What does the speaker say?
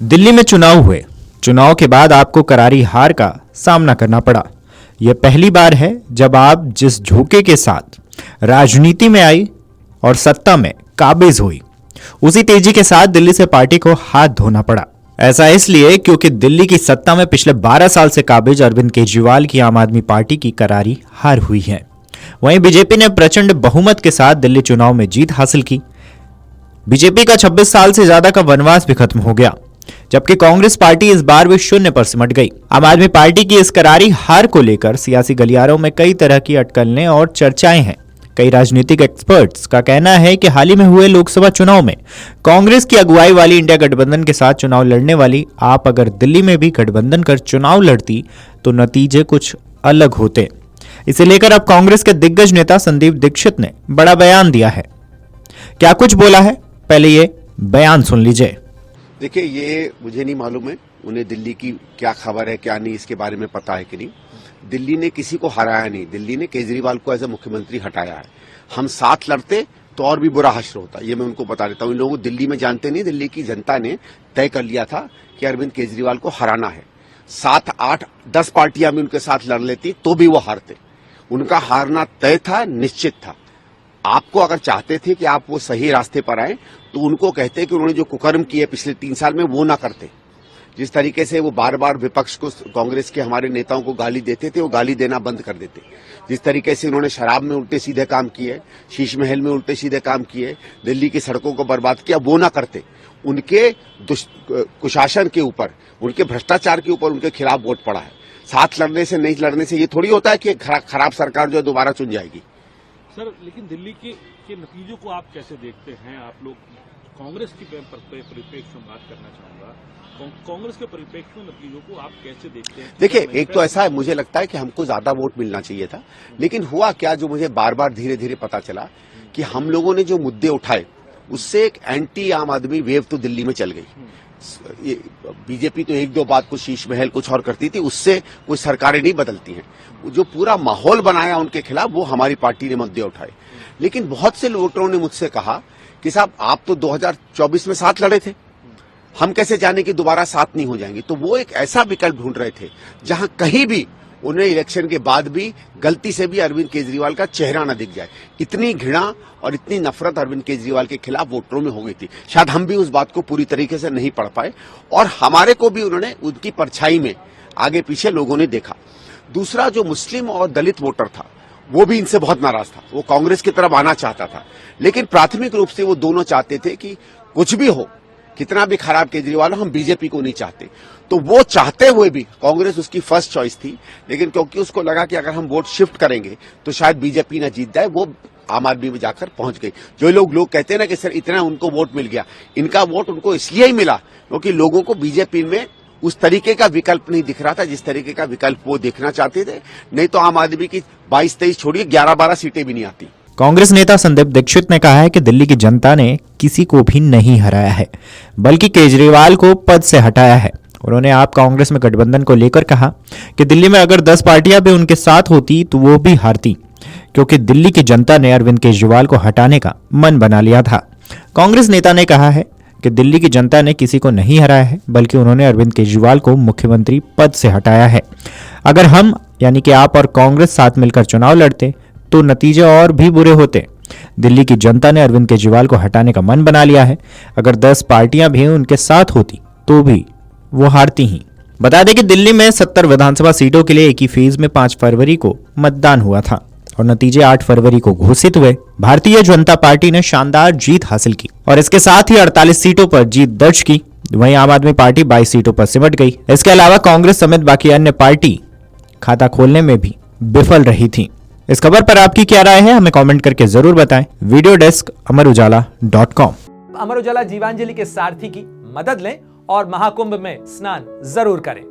दिल्ली में चुनाव हुए। चुनाव के बाद आपको करारी हार का सामना करना पड़ा। यह पहली बार है जब आप जिस झोंके के साथ राजनीति में आई और सत्ता में काबिज हुई, उसी तेजी के साथ दिल्ली से पार्टी को हाथ धोना पड़ा। ऐसा इसलिए क्योंकि दिल्ली की सत्ता में पिछले 12 साल से काबिज अरविंद केजरीवाल की आम आदमी पार्टी की करारी हार हुई है। वहीं बीजेपी ने प्रचंड बहुमत के साथ दिल्ली चुनाव में जीत हासिल की। बीजेपी का 26 साल से ज्यादा का वनवास भी खत्म हो गया, जबकि कांग्रेस पार्टी इस बार भी शून्य पर सिमट गई। आम आदमी पार्टी की इस करारी हार को लेकर सियासी गलियारों में कई तरह की अटकलें और चर्चाएं हैं। कई राजनीतिक एक्सपर्ट्स का कहना है कि हाल ही में हुए लोकसभा चुनाव में कांग्रेस की अगुवाई वाली इंडिया गठबंधन के साथ चुनाव लड़ने वाली आप अगर दिल्ली में भी गठबंधन कर चुनाव लड़ती तो नतीजे कुछ अलग होते। इसे लेकर अब कांग्रेस के दिग्गज नेता संदीप दीक्षित ने बड़ा बयान दिया है। क्या कुछ बोला है, पहले ये बयान सुन लीजिए। देखिए, ये मुझे नहीं मालूम है उन्हें दिल्ली की क्या खबर है क्या नहीं, इसके बारे में पता है कि नहीं। दिल्ली ने किसी को हराया नहीं, दिल्ली ने केजरीवाल को एज ए मुख्यमंत्री हटाया है। हम साथ लड़ते तो और भी बुरा हश्र होता, ये मैं उनको बता देता हूँ। इन लोगों दिल्ली में जानते नहीं, दिल्ली की जनता ने तय कर लिया था कि अरविंद केजरीवाल को हराना है। 7, 8, 10 पार्टियां भी उनके साथ लड़ लेती तो भी वो हारते। उनका हारना तय था, निश्चित था। आपको अगर चाहते थे कि आप वो सही रास्ते पर आए तो उनको कहते कि उन्होंने जो कुकर्म किए पिछले 3 साल में वो ना करते। जिस तरीके से वो बार बार विपक्ष को, कांग्रेस के हमारे नेताओं को गाली देते थे, वो गाली देना बंद कर देते। जिस तरीके से उन्होंने शराब में उल्टे सीधे काम किए, शीश महल में उल्टे सीधे काम किए, दिल्ली की सड़कों को बर्बाद किया, वो ना करते। उनके कुशासन के ऊपर, उनके भ्रष्टाचार के ऊपर उनके खिलाफ वोट पड़ा है। साथ लड़ने से नहीं लड़ने से ये थोड़ी होता है कि खराब सरकार जो है दोबारा चुन जाएगी। सर, लेकिन दिल्ली के नतीजों को आप कैसे देखते हैं? आप लोग कांग्रेस की परिप्रेक्ष्य में बात करना चाहूंगा, कांग्रेस के परिप्रेक्ष्य में नतीजों को आप कैसे देखते हैं? देखिए, एक तो ऐसा है, मुझे लगता है कि हमको ज्यादा वोट मिलना चाहिए था, लेकिन हुआ क्या, जो मुझे बार बार धीरे धीरे पता चला कि हम लोगों ने जो मुद्दे उठाए उससे एक एंटी आम आदमी वेव तो दिल्ली में चल गई। बीजेपी तो 1-2 बात को शीश महल कुछ और करती थी, उससे कोई सरकारें नहीं बदलती हैं। जो पूरा माहौल बनाया उनके खिलाफ, वो हमारी पार्टी ने मुद्दे उठाए। लेकिन बहुत से वोटरों ने मुझसे कहा कि साहब, आप तो 2024 में साथ लड़े थे, हम कैसे जाने कि दोबारा साथ नहीं हो जाएंगे। तो वो एक ऐसा विकल्प ढूंढ रहे थे जहां कहीं भी उन्हें इलेक्शन के बाद भी गलती से भी अरविंद केजरीवाल का चेहरा न दिख जाए। इतनी घृणा और इतनी नफरत अरविंद केजरीवाल के खिलाफ वोटरों में हो गई थी। शायद हम भी उस बात को पूरी तरीके से नहीं पढ़ पाए और हमारे को भी उन्होंने उनकी परछाई में आगे पीछे लोगों ने देखा। दूसरा, जो मुस्लिम और दलित वोटर था, वो भी इनसे बहुत नाराज था। वो कांग्रेस की तरफ आना चाहता था, लेकिन प्राथमिक रूप से वो दोनों चाहते थे कि कुछ भी हो, कितना भी खराब केजरीवाल हो, हम बीजेपी को नहीं चाहते। तो वो चाहते हुए भी कांग्रेस उसकी फर्स्ट चॉइस थी, लेकिन क्योंकि उसको लगा कि अगर हम वोट शिफ्ट करेंगे तो शायद बीजेपी ना जीत जाए, वो आम आदमी में जाकर पहुंच गई। जो लोग कहते हैं ना कि सर इतना उनको वोट मिल गया, इनका वोट उनको इसलिए ही मिला क्योंकि लोगों को बीजेपी में उस तरीके का विकल्प नहीं दिख रहा था जिस तरीके का विकल्प वो देखना चाहते थे। नहीं तो आम आदमी की 22-23 छोड़िए 11-12 सीटें भी नहीं आती। कांग्रेस नेता संदीप दीक्षित ने कहा है कि दिल्ली की जनता ने किसी को भी नहीं हराया है, बल्कि केजरीवाल को पद से हटाया है। उन्होंने आप कांग्रेस में गठबंधन को लेकर कहा कि दिल्ली में अगर 10 पार्टियां भी उनके साथ होती तो वो भी हारती, क्योंकि दिल्ली की जनता ने अरविंद केजरीवाल को हटाने का मन बना लिया था। कांग्रेस नेता ने कहा है कि दिल्ली की जनता ने किसी को नहीं हराया है, बल्कि उन्होंने अरविंद केजरीवाल को मुख्यमंत्री पद से हटाया है। अगर हम यानी कि आप और कांग्रेस साथ मिलकर चुनाव लड़ते तो नतीजे और भी बुरे होते। दिल्ली की जनता ने अरविंद केजरीवाल को हटाने का मन बना लिया है। अगर 10 पार्टियां भी उनके साथ होती तो भी वो हारती ही। बता दें कि दिल्ली में 70 विधानसभा सीटों के लिए एक ही फेज में 5 फरवरी को मतदान हुआ था और नतीजे 8 फरवरी को घोषित हुए। भारतीय जनता पार्टी ने शानदार जीत हासिल की और इसके साथ ही 48 सीटों पर जीत दर्ज की। वहीं आम आदमी पार्टी 22 सीटों पर सिमट गई। इसके अलावा कांग्रेस समेत बाकी अन्य पार्टी खाता खोलने में भी विफल रही थी। इस खबर पर आपकी क्या राय है, हमें कमेंट करके जरूर बताएं। Video desk अमरउजाला.com। अमर उजाला जीवांजलि के सारथी की मदद लें और महाकुंभ में स्नान जरूर करें।